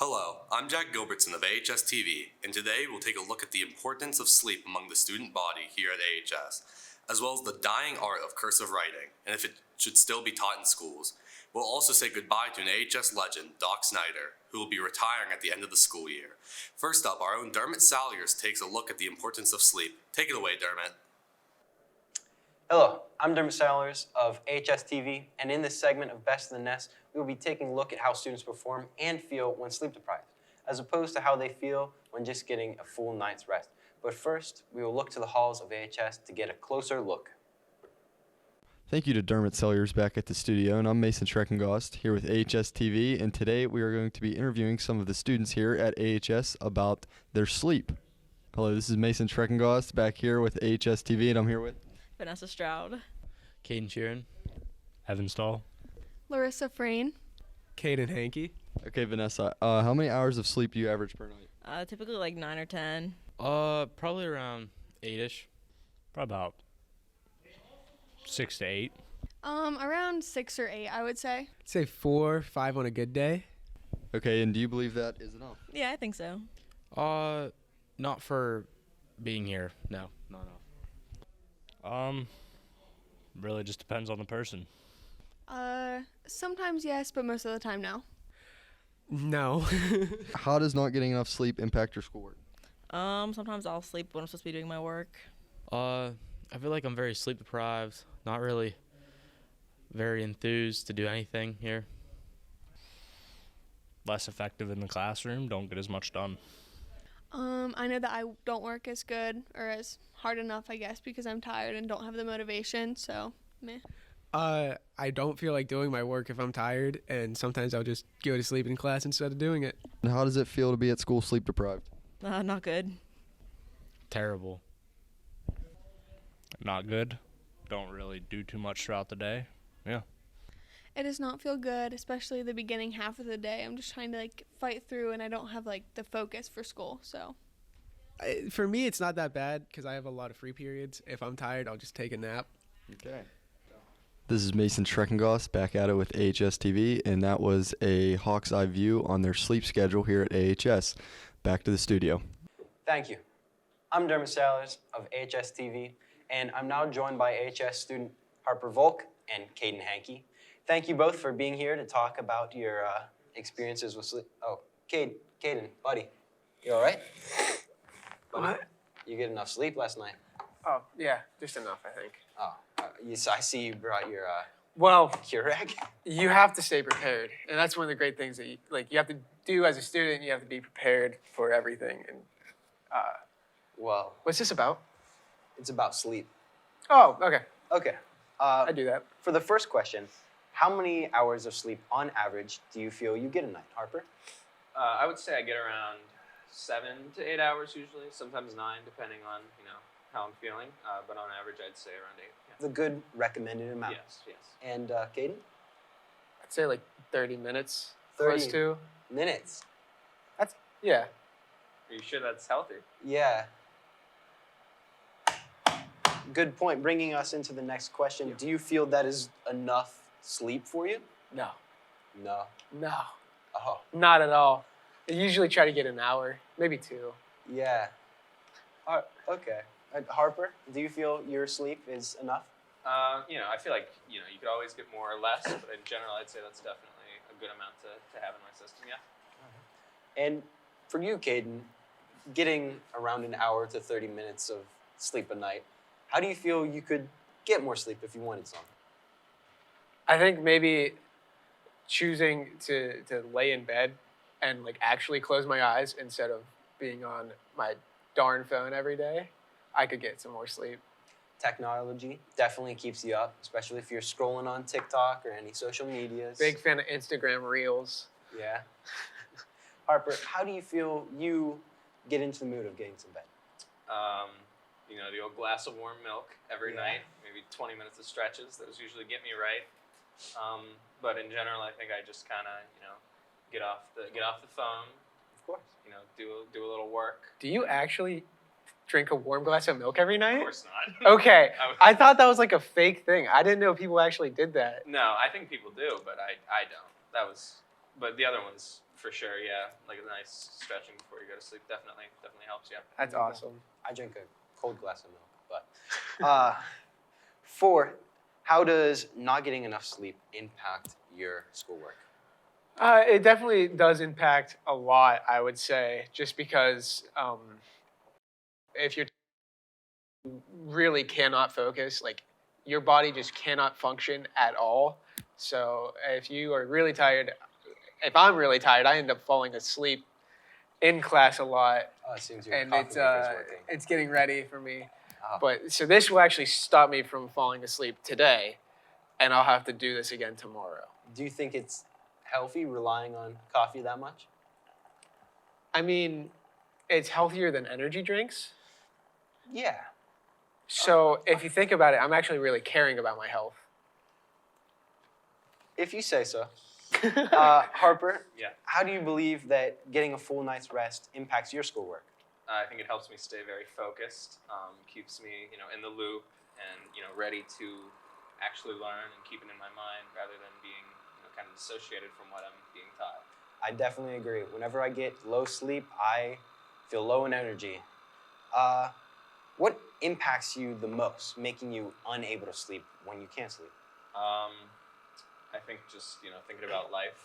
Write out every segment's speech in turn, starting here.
Hello, I'm Jack Gilbertson of AHS-TV, and today we'll take a look at the importance of sleep among the student body here at AHS, as well as the dying art of cursive writing, and if it should still be taught in schools. We'll also say goodbye to an AHS legend, Doc Snyder, who will be retiring at the end of the school year. First up, our own Dermot Salyers takes a look at the importance of sleep. Take it away, Dermot. Hello, I'm Dermot Salyers of AHS-TV, and in this segment of Best in the Nest, we will be taking a look at how students perform and feel when sleep deprived, as opposed to how they feel when just getting a full night's rest. But first, we will look to the halls of AHS to get a closer look. Thank you to Dermot Salyers back at the studio, and I'm Mason Schreckengost here with AHS-TV, and today we are going to be interviewing some of the students here at AHS about their sleep. Hello, this is Mason Schreckengost back here with AHS-TV, and I'm here with Vanessa Stroud. Kaden Sheeran. Evan Stahl. Larissa Frayne. Kaden Hankey. Okay, Vanessa, how many hours of sleep do you average per night? Typically like 9 or 10. Probably around 8-ish. Probably about 6 to 8. Around 6 or 8, I would say. I'd say 4, 5 on a good day. Okay, and do you believe that is enough? Yeah, I think so. Not for being here. No. Really just depends on the person. Sometimes yes, but most of the time no. No. How does not getting enough sleep impact your schoolwork? Sometimes I'll sleep when I'm supposed to be doing my work. I feel like I'm very sleep deprived. Not really very enthused to do anything here. Less effective in the classroom, don't get as much done. I know that I don't work as good or as hard enough, I guess, because I'm tired and don't have the motivation, so meh. I don't feel like doing my work if I'm tired, and sometimes I'll just go to sleep in class instead of doing it. And how does it feel to be at school sleep deprived? Not good. Terrible. Not good. Don't really do too much throughout the day. Yeah. It does not feel good, especially the beginning half of the day. I'm just trying to fight through, and I don't have the focus for school, so. For me, it's not that bad because I have a lot of free periods. If I'm tired, I'll just take a nap. Okay. This is Mason Schreckengost back at it with AHS-TV, and that was a hawk's eye view on their sleep schedule here at AHS. Back to the studio. Thank you. I'm Dermot Salyers of AHS-TV, and I'm now joined by AHS student Harper Volk and Kaden Hankey. Thank you both for being here to talk about your experiences with sleep. Oh, Kaden, buddy, you all right? Buddy, What? you get enough sleep last night? Oh, yeah, just enough, I think. Oh, I see you brought your Well, Keurig. you have to stay prepared, and that's one of the great things that you have to do as a student. You have to be prepared for everything. And Well, what's this about? it's about sleep. Oh, okay, Okay. I do that. For the first question, how many hours of sleep on average do you feel you get a night, Harper? I would say I get around 7 to 8 hours usually, sometimes 9, depending on how I'm feeling. But on average, I'd say around 8. The good recommended amount. Yes. And Kaden? I'd say 30 minutes. 30 Close to. minutes. Yeah. Are you sure that's healthy? Yeah. Good point. Bringing us into the next question. Yeah. Do you feel that is enough sleep for you? No. No. No. Oh, Not at all. I usually try to get an hour, maybe 2. yeah. Okay. Harper, do you feel your sleep is enough? I feel like you could always get more or less, but in general, I'd say that's definitely a good amount to have in my system. Yeah. And for you, Kaden, getting around an hour to 30 minutes of sleep a night, how do you feel you could get more sleep if you wanted some? I think maybe choosing to lay in bed and actually close my eyes instead of being on my darn phone every day, I could get some more sleep. Technology definitely keeps you up, especially if you're scrolling on TikTok or any social medias. Big fan of Instagram Reels. Yeah. Harper, how do you feel you get into the mood of getting some bed? The old glass of warm milk every night, maybe 20 minutes of stretches. Those usually get me right. But in general, I think I just kind of, get off the phone. Of course. Do a little work. Do you actually drink a warm glass of milk every night? Of course not. Okay. I thought that was a fake thing. I didn't know people actually did that. No, I think people do, but I don't. But the other one's For sure, yeah. Like a nice stretching before you go to sleep definitely helps. Yeah. That's awesome. I drink a cold glass of milk, but 4, how does not getting enough sleep impact your schoolwork? It definitely does impact a lot, I would say, just because if you really cannot focus, like your body just cannot function at all. So if you are really tired, if I'm really tired, I end up falling asleep in class a lot, Oh, it seems your and coffee maker's working. it's getting ready for me. Oh. But so this will actually stop me from falling asleep today, and I'll have to do this again tomorrow. Do you think it's healthy relying on coffee that much? I mean, it's healthier than energy drinks. Yeah. So if you think about it, I'm actually really caring about my health. If you say so. Harper, Yeah. how do you believe that getting a full night's rest impacts your schoolwork? I think it helps me stay very focused, keeps me, in the loop and, ready to actually learn and keep it in my mind rather than being, kind of dissociated from what I'm being taught. I definitely agree. Whenever I get low sleep, I feel low in energy. What impacts you the most, making you unable to sleep when you can't sleep? I think just, thinking about life,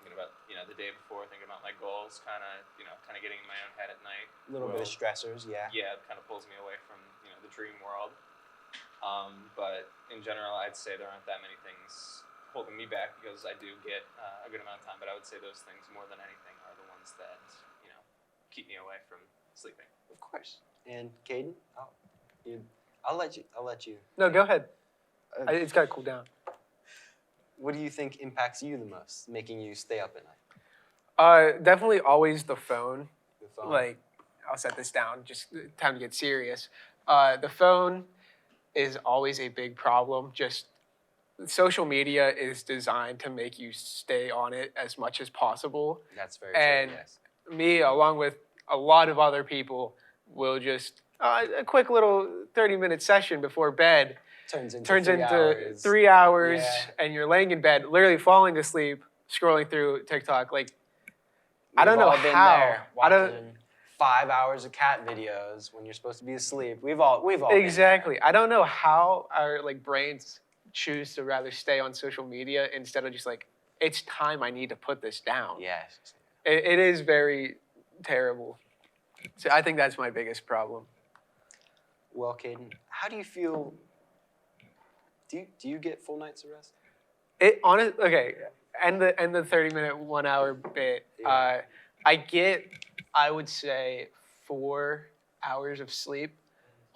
thinking about, the day before, thinking about my goals, kind of getting in my own head at night. A little bit of stressors, yeah. Yeah, it kind of pulls me away from, the dream world. But in general, I'd say there aren't that many things holding me back because I do get a good amount of time. But I would say those things, more than anything, are the ones that, keep me away from sleeping. Of course. And Kaden, I'll let you. No, go ahead. Uh, It's got to cool down. What do you think impacts you the most, making you stay up at night? Definitely always the phone. The phone? Like, I'll set this down, just time to get serious. The phone is always a big problem. Just social media is designed to make you stay on it as much as possible. That's very And true, yes. me, along with a lot of other people, will just, a quick little 30-minute session before bed Turns into 3 hours. 3 hours, Yeah. and you're laying in bed, literally falling asleep, scrolling through TikTok. Like, I We've don't know all been how. there, I don't watching 5 hours of cat videos when you're supposed to be asleep. We've all been there. exactly. I don't know how our brains choose to rather stay on social media instead of just it's time I need to put this down. Yes. It is very terrible. So I think that's my biggest problem. Well, Kaden, how do you feel? Do you get full nights of rest? Okay, and the 30-minute 1 hour bit. Yeah. I would say 4 hours of sleep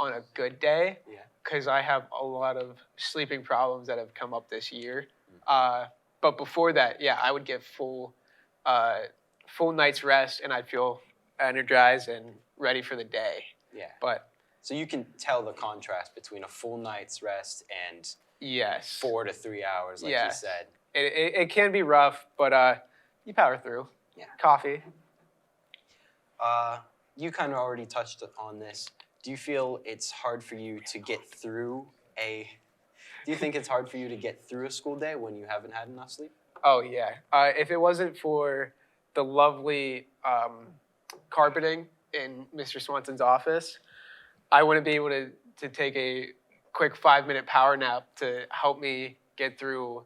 on a good day. Yeah. Because I have a lot of sleeping problems that have come up this year. But before that, yeah, I would get full night's rest, and I'd feel energized and ready for the day. Yeah. But So you can tell the contrast between a full night's rest and yes, 4 to 3 hours, like Yeah. you said. it can be rough, but you power through. Yeah. Coffee. You kind of already touched on this. Do you feel it's hard for you to get through Do you think it's hard for you to get through a school day when you haven't had enough sleep? Oh yeah. If it wasn't for the lovely carpeting in Mr. Swanson's office, I wouldn't be able to take a quick 5-minute power nap to help me get through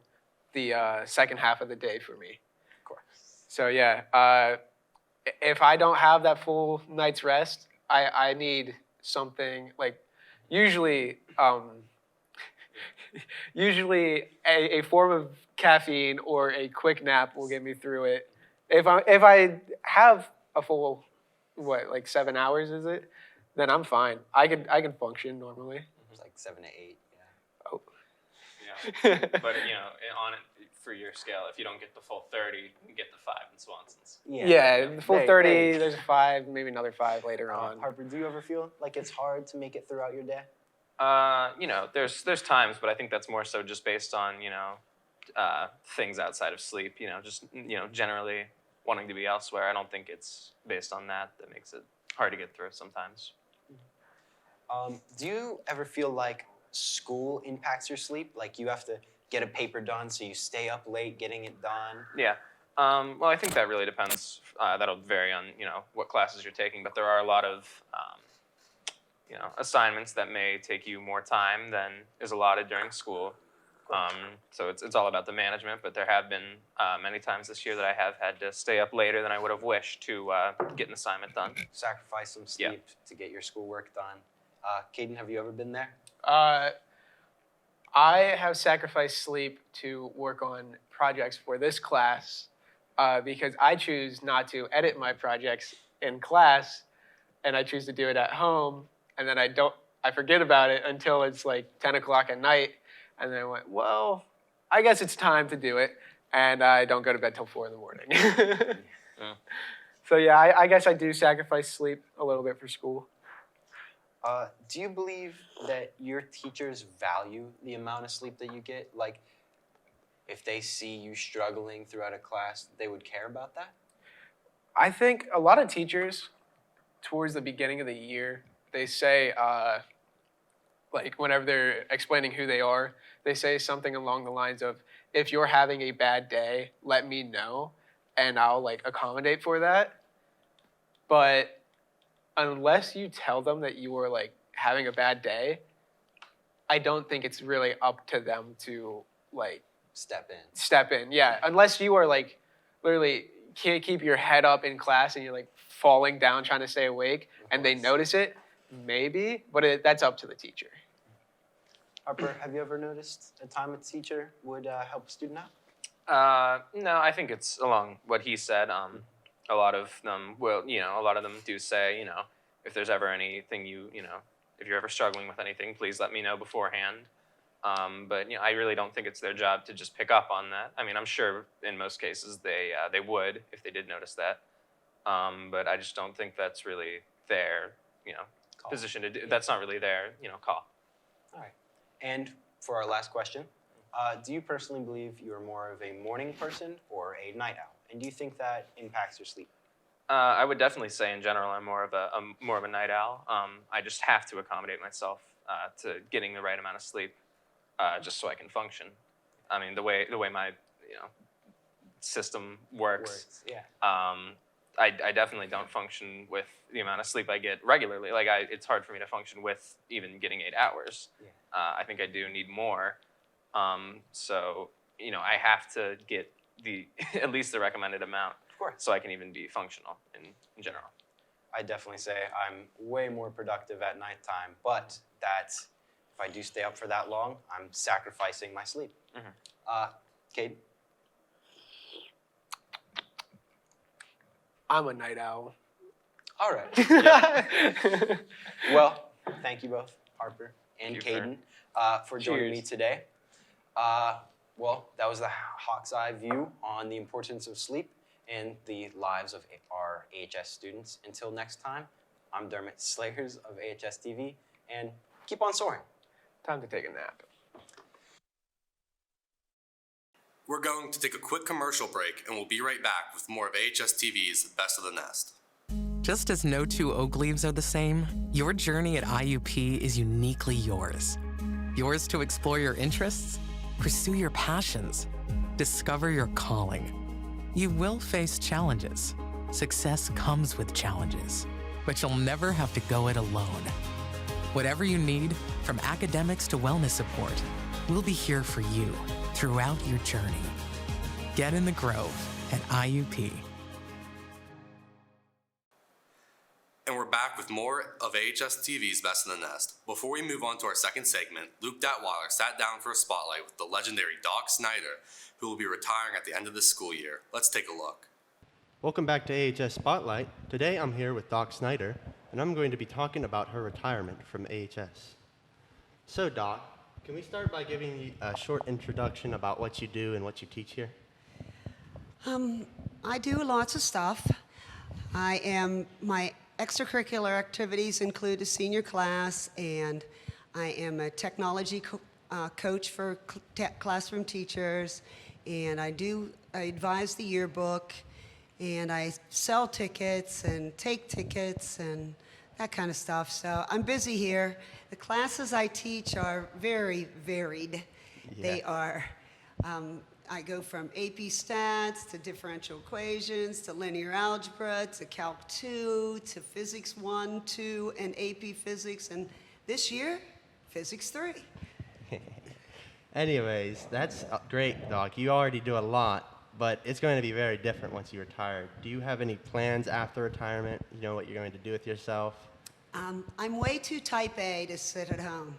the second half of the day for me. Of course. So yeah, if I don't have that full night's rest, I need something usually a form of caffeine or a quick nap will get me through it. If I have a full 7 hours, is it? Then I'm fine. I can function normally. It's like 7 to 8. Yeah. Oh. Yeah. But on it for your scale, if you don't get the full 30, you get the 5 in Swanson's. Yeah, the full Hey, 30. hey. There's a 5, maybe another 5 later on. Harper, do you ever feel like it's hard to make it throughout your day? There's times, but I think that's more so just based on things outside of sleep. Just generally wanting to be elsewhere. I don't think it's based on that makes it hard to get through sometimes. Do you ever feel like school impacts your sleep? Like you have to get a paper done, so you stay up late getting it done? Yeah. Well, I think that really depends. That'll vary on what classes you're taking, but there are a lot of assignments that may take you more time than is allotted during school. So it's all about the management. But there have been many times this year that I have had to stay up later than I would have wished to get an assignment done. Sacrifice some sleep to get your schoolwork done. Kaden, have you ever been there? I have sacrificed sleep to work on projects for this class because I choose not to edit my projects in class, and I choose to do it at home, and then I forget about it until it's like 10 o'clock at night, and then I went, well, I guess it's time to do it, and I don't go to bed till 4 in the morning. So yeah, I guess I do sacrifice sleep a little bit for school. Do you believe that your teachers value the amount of sleep that you get? Like, if they see you struggling throughout a class, they would care about that? I think a lot of teachers, towards the beginning of the year, they say, like whenever they're explaining who they are, they say something along the lines of, if you're having a bad day, let me know, and I'll like accommodate for that. But unless you tell them that you are like having a bad day, I don't think it's really up to them to like step in. Yeah, unless you are like literally can't keep your head up in class and you're like falling down trying to stay awake and they notice it, maybe, but that's up to the teacher. Harper, have you ever noticed a time a teacher would help a student out? No, I think it's along what he said. A lot of them will, a lot of them do say, if there's ever anything if you're ever struggling with anything, please let me know beforehand. But I really don't think it's their job to just pick up on that. I mean, I'm sure in most cases they would if they did notice that. But I just don't think that's really their, position to do. That's not really their, call. All right. And for our last question, do you personally believe you're more of a morning person or a night owl? And do you think that impacts your sleep? I would definitely say in general I'm more of a night owl. I just have to accommodate myself to getting the right amount of sleep, just so I can function. I mean, the way my system works. I definitely don't function with the amount of sleep I get regularly. Like it's hard for me to function with even getting 8 hours. I think I do need more. So I have to get at least the recommended amount, so I can even be functional in general. I definitely say I'm way more productive at nighttime, but if I do stay up for that long, I'm sacrificing my sleep. Kaden? I'm a night owl. All right. Well, thank you both, Harper and Kaden, for joining me today. Well, that was the Hawk's Eye view on the importance of sleep and the lives of our AHS students. Until next time, I'm Dermot Salyers of AHS-TV, and keep on soaring. Time to take a nap. We're going to take a quick commercial break, and we'll be right back with more of AHS-TV's Best of the Nest. Just as no two oak leaves are the same, your journey at IUP is uniquely yours. Yours to explore your interests, pursue your passions, discover your calling. You will face challenges. Success comes with challenges, but you'll never have to go it alone. Whatever you need, from academics to wellness support, we'll be here for you throughout your journey. Get in the Grove at IUP. And we're back with more of AHS-TV's Best of the Nest. Before we move on to our second segment, Luke Detwiler sat down for a spotlight with the legendary Doc Snyder, who will be retiring at the end of this school year. Let's take a look. Welcome back to AHS Spotlight. Today I'm here with Doc Snyder, and I'm going to be talking about her retirement from AHS. So Doc, can we start by giving you a short introduction about what you do and what you teach here? I do lots of stuff. My extracurricular activities include a senior class, and I am a technology coach for classroom teachers, and I advise the yearbook, and I sell tickets and take tickets and that kind of stuff. So I'm busy here. The classes I teach are very varied. Yeah. They are I go from AP stats to differential equations to linear algebra to Calc 2 to Physics 1, 2, and AP Physics, and this year, Physics 3. Anyways, that's great, Doc. You already do a lot, but it's going to be very different once you retire. Do you have any plans after retirement? You know what you're going to do with yourself? I'm way too type A to sit at home,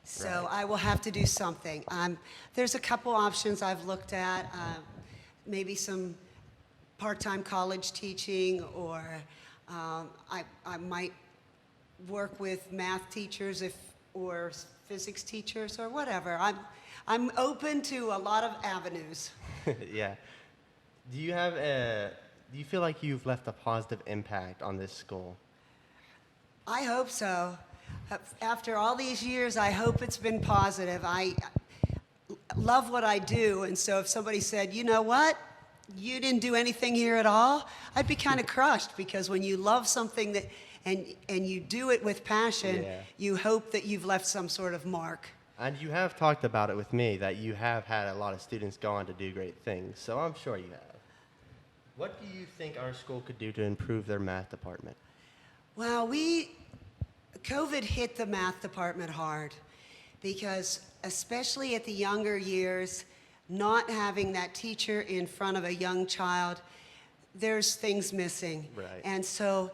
so Right. I will have to do something. There's a couple options I've looked at, maybe some part-time college teaching, or I might work with math teachers or physics teachers or whatever. I'm open to a lot of avenues. Yeah. Do you feel like you've left a positive impact on this school? I hope so. After all these years, I hope it's been positive. I love what I do, and so if somebody said, you know what, you didn't do anything here at all, I'd be kind of crushed, because when you love something that and you do it with passion, Yeah. you hope that you've left some sort of mark. And you have talked about it with me, that you have had a lot of students go on to do great things, so I'm sure you have. What do you think our school could do to improve their math department? Well, COVID hit the math department hard, because especially at the younger years, not having that teacher in front of a young child, there's things missing. Right. And so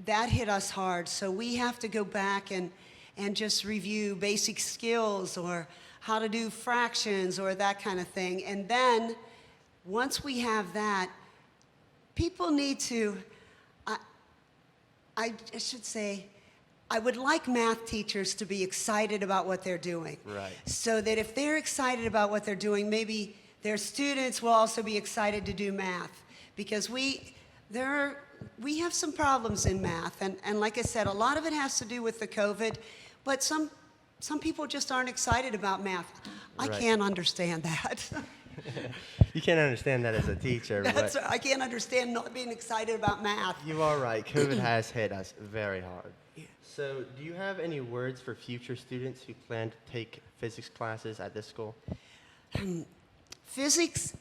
that hit us hard. So we have to go back and just review basic skills, or how to do fractions, or that kind of thing. And then once we have that, people need to, I should say, I would like math teachers to be excited about what they're doing. Right. So that if they're excited about what they're doing, maybe their students will also be excited to do math. Because we have some problems in math, and like I said, a lot of it has to do with the COVID, but some people just aren't excited about math. I Right. can't understand that. You can't understand that as a teacher, but I can't understand not being excited about math. you are right. COVID has hit us very hard. So do you have any words for future students who plan to take physics classes at this school? Physics,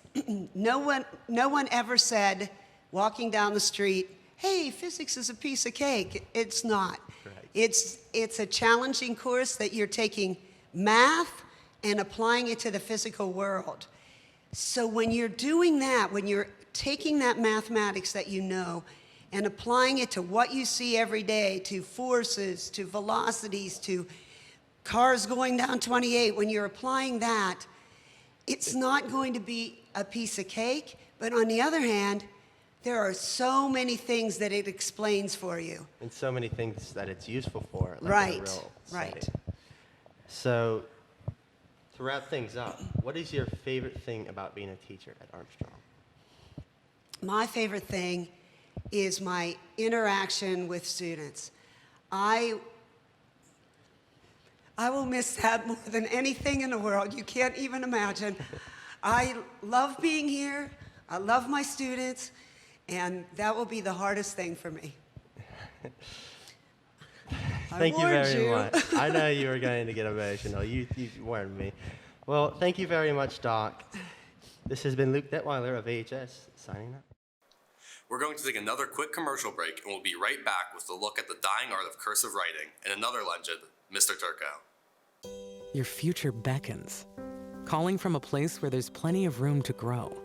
no one ever said, walking down the street, hey, physics is a piece of cake. It's not. Right. It's a challenging course that you're taking math and applying it to the physical world. So when you're doing that, when you're taking that mathematics that you know and applying it to what you see every day, to forces, to velocities, to cars going down 28, when you're applying that, it's not going to be a piece of cake, but on the other hand, there are so many things that it explains for you. And so many things that it's useful for. Like in a Right, real right. setting. So to wrap things up, what is your favorite thing about being a teacher at Armstrong? My favorite thing is my interaction with students. I will miss that more than anything in the world. You can't even imagine. I love being here. I love my students, and that will be the hardest thing for me. Thank you warned very you. much. I know you were going to get emotional. You warned me. Well, thank you very much, Doc. This has been Luke Detwiler of AHS, signing out. We're going to take another quick commercial break, and we'll be right back with a look at the dying art of cursive writing and another legend, Mr. Turco. Your future beckons, calling from a place where there's plenty of room to grow,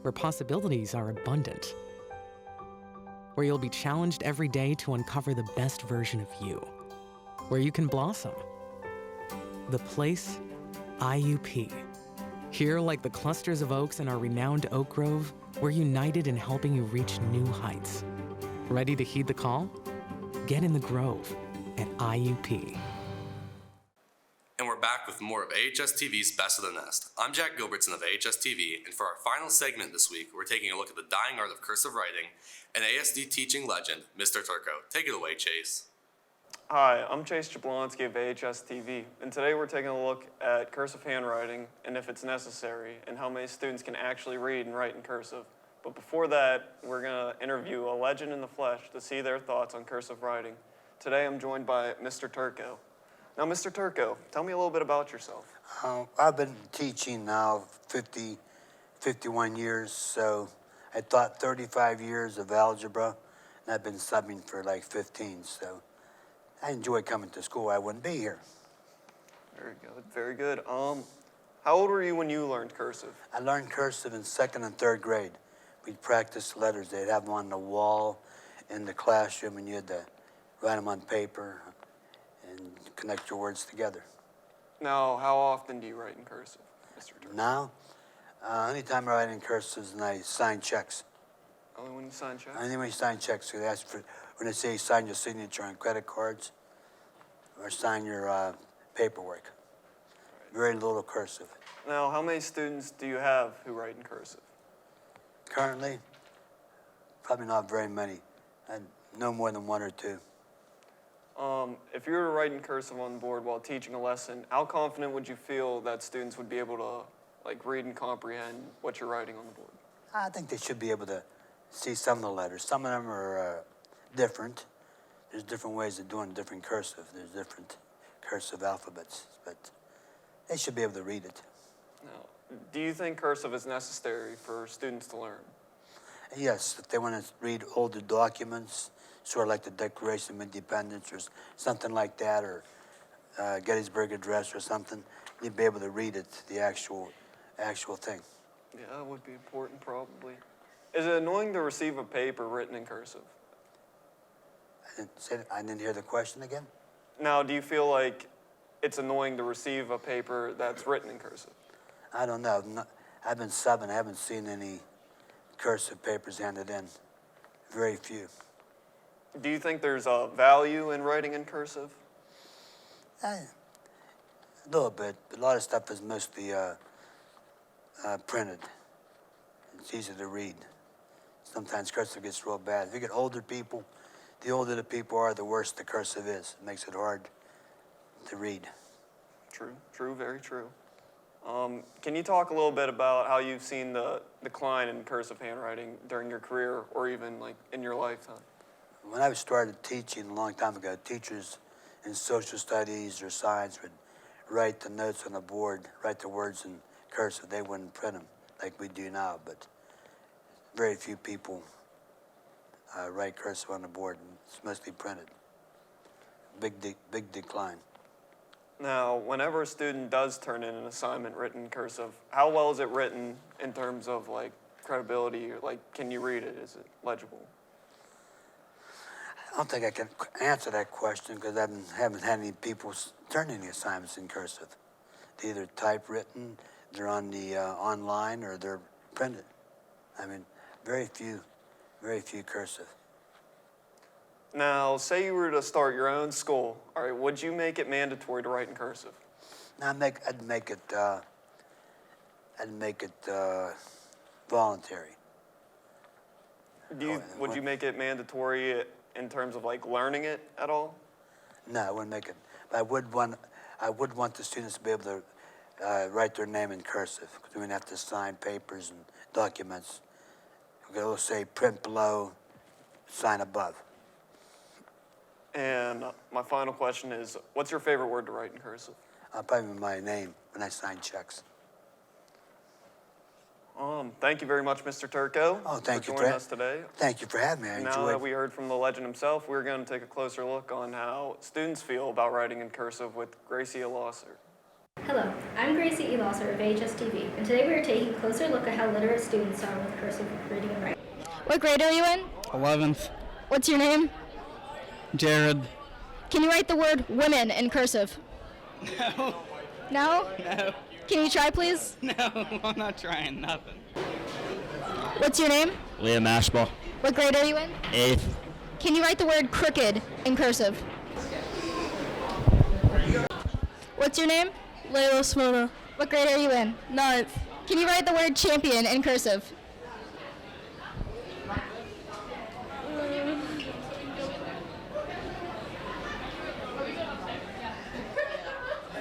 where possibilities are abundant, where you'll be challenged every day to uncover the best version of you, where you can blossom. The place, IUP. Here, like the clusters of oaks in our renowned oak grove, we're united in helping you reach new heights. Ready to heed the call? Get in the grove at IUP. And we're back with more of AHS-TV's Best of the Nest. I'm Jack Gilbertson of AHS-TV, and for our final segment this week, we're taking a look at the dying art of cursive writing and ASD teaching legend, Mr. Turco. Take it away, Chase. Hi, I'm Chase Jablonski of AHS-TV, and today we're taking a look at cursive handwriting and if it's necessary, and how many students can actually read and write in cursive. But before that, we're going to interview a legend in the flesh to see their thoughts on cursive writing. Today I'm joined by Mr. Turco. Now, Mr. Turco, tell me a little bit about yourself. I've been teaching now 51 years, so I taught 35 years of algebra, and I've been subbing for like 15, so I enjoy coming to school. I wouldn't be here. Very good, very good. How old were you when you learned cursive? I learned cursive in 2nd and 3rd grade. We'd practice letters. They'd have them on the wall in the classroom, and you had to write them on paper and connect your words together. Now, how often do you write in cursive, Mr. Turco? Now, anytime I write in cursive and I sign checks. Only when you sign checks? Only when you sign checks. They ask for, when they say sign your signature on credit cards or sign your paperwork. Very little cursive. Now, how many students do you have who write in cursive? Currently, probably not very many. No more than 1 or 2. If you were to write in cursive on the board while teaching a lesson, how confident would you feel that students would be able to read and comprehend what you're writing on the board? I think they should be able to see some of the letters. Some of them are different. There's different ways of doing different cursive. There's different cursive alphabets, but they should be able to read it. Now, do you think cursive is necessary for students to learn? Yes, if they want to read older documents, sort of like the Declaration of Independence or something like that, or Gettysburg Address or something, you'd be able to read it, the actual thing. Yeah, that would be important, probably. Is it annoying to receive a paper written in cursive? I didn't hear the question again. Now, do you feel like it's annoying to receive a paper that's written in cursive? I don't know. I've been subbing. I haven't seen any cursive papers handed in. Very few. Do you think there's a value in writing in cursive? A little bit. A lot of stuff is mostly printed. It's easy to read. Sometimes cursive gets real bad. If you get older people, the older the people are, the worse the cursive is. It makes it hard to read. True, very true. Can you talk a little bit about how you've seen the decline in cursive handwriting during your career or even in your lifetime? When I started teaching a long time ago, teachers in social studies or science would write the notes on the board, write the words in cursive. They wouldn't print them like we do now, but very few people write cursive on the board. It's mostly printed. Big decline. Now, whenever a student does turn in an assignment written in cursive, how well is it written in terms of credibility? Or can you read it? Is it legible? I don't think I can answer that question because I haven't had any people turn any assignments in cursive. They're either typewritten, they're on the online, or they're printed. I mean, very few cursive. Now, say you were to start your own school. All right, would you make it mandatory to write in cursive? No, I'd make it voluntary. Would you make it mandatory in terms of learning it at all? No, I wouldn't make it. But I would want the students to be able to write their name in cursive because we wouldn't have to sign papers and documents. It'll say print below, sign above. And my final question is, what's your favorite word to write in cursive? Probably my name when I sign checks. Thank you very much, Mr. Turco, for joining us today. Thank you for having me. I Now that we heard from the legend himself, we're going to take a closer look on how students feel about writing in cursive with Gracie Elosser. Hello, I'm Gracie Elosser of AHS-TV, and today we are taking a closer look at how literate students are with cursive reading and writing. What grade are you in? 11th. What's your name? Jared. Can you write the word women in cursive? No. No? No. Can you try, please? No, I'm not trying nothing. What's your name? Liam Ashball. What grade are you in? 8th. Can you write the word crooked in cursive? What's your name? Layla Smona. What grade are you in? 9th. Can you write the word champion in cursive?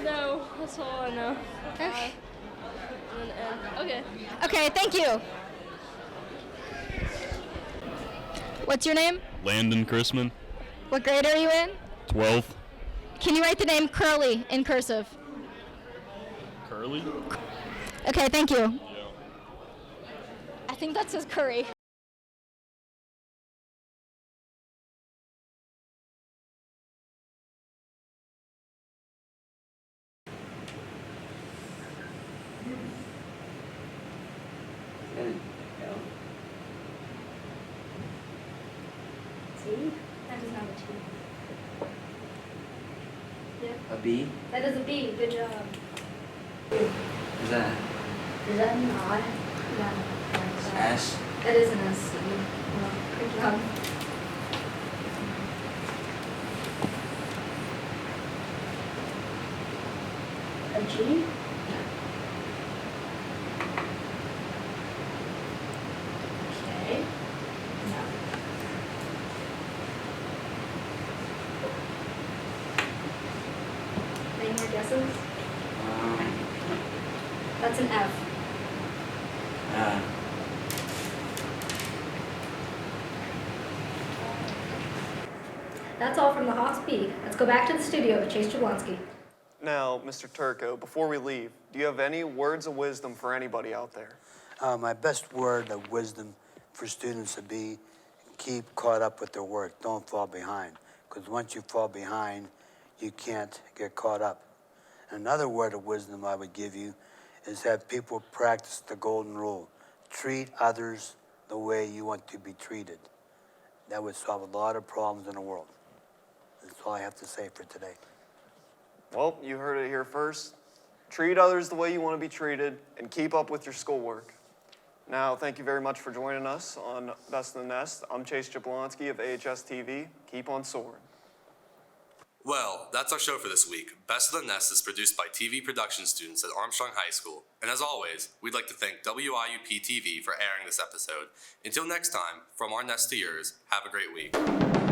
No, that's all I know. Okay. And then N. Okay. Okay, thank you. What's your name? Landon Chrisman. What grade are you in? 12th. Can you write the name Curly in cursive? Curly? Okay, thank you. Yeah. I think that says Curry. See? That is not a T. Yep. A B? That is a B. Good job. Is that Is that an I? No. S? That is an S. Well, good job. A G? Okay. No. Any more guesses? That's an F. That's all from the Hawks Peak. Let's go back to the studio with Chase Jablonski. Now, Mr. Turco, before we leave, do you have any words of wisdom for anybody out there? My best word of wisdom for students would be keep caught up with their work. Don't fall behind. Because once you fall behind, you can't get caught up. Another word of wisdom I would give you is have people practice the golden rule. Treat others the way you want to be treated. That would solve a lot of problems in the world. That's all I have to say for today. Well, you heard it here first. Treat others the way you want to be treated and keep up with your schoolwork. Now, thank you very much for joining us on Best in the Nest. I'm Chase Jablonski of AHS-TV. Keep on soaring. Well, that's our show for this week. Best of the Nest is produced by TV production students at Armstrong High School. And as always, we'd like to thank WIUP-TV for airing this episode. Until next time, from our nest to yours, have a great week.